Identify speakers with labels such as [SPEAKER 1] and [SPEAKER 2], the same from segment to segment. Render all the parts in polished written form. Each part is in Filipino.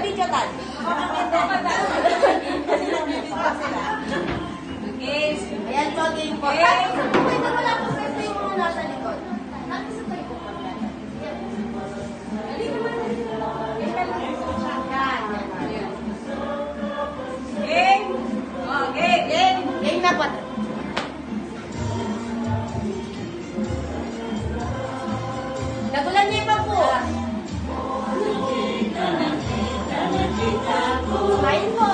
[SPEAKER 1] video tal. Kasi nag-video sila. Okay. Ayan po, game po. Pwede mo lang po pwede yung nasa likod. Natin sa tayo po pagkala. Game! Okay, game! Game na po. Nagulan niya pa po. Smile po.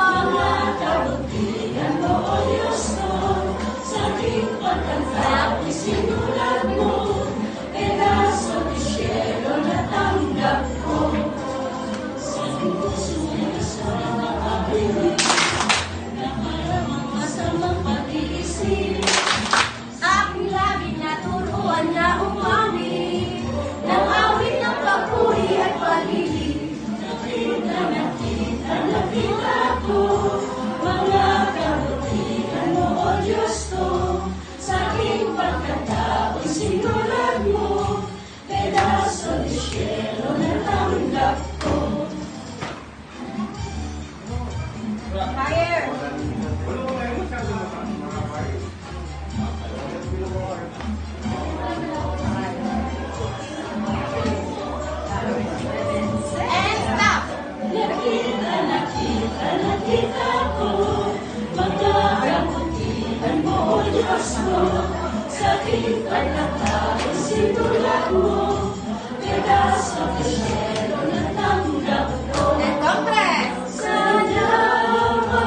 [SPEAKER 1] Aking labing naturuan na umami ng awit ng papuri at palili. Nakita ko mga kabutihan mo, O Diyos ko, sa aking pagkataon sinulat mo, pedaso de cielo na tanggap ko. Fire! And stop! Nakita ko mga kabutihan mo, O Diyos ko, sa aking pagkataon sinulat mo, pedaso de cielo na tanggap ko. And compress! Salamat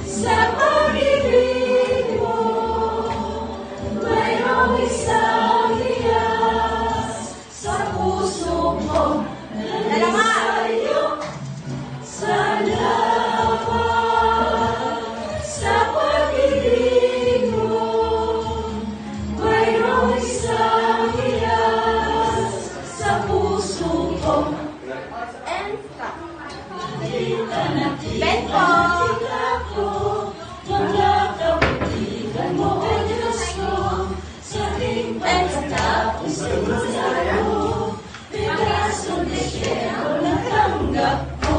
[SPEAKER 1] sa pag-ibig mo, mayroong isang hiyas sa puso ko. Sa'yo, salamat sa pag-ibig mo, mayroong isang hiyas sa puso ko. And stop. Ben po. Mga kabutihan mo, O Diyos ko, sa aking pagkatapos sinulat mo, pedaso de cielo na tanggap ko.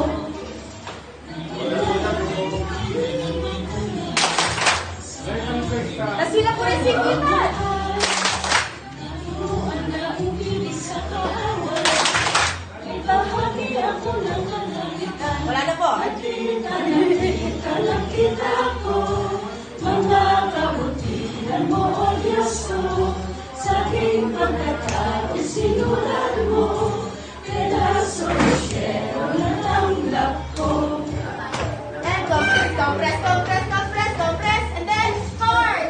[SPEAKER 1] Nasila po rin si Kuitan. Wala na po. Nakita ko mga kabutihan mo, O Diyos ko, sa aking pagkataon sinulat mo, pedaso de cielo na tanggap ko. And compress, compress, compress, compress, compress, and then start!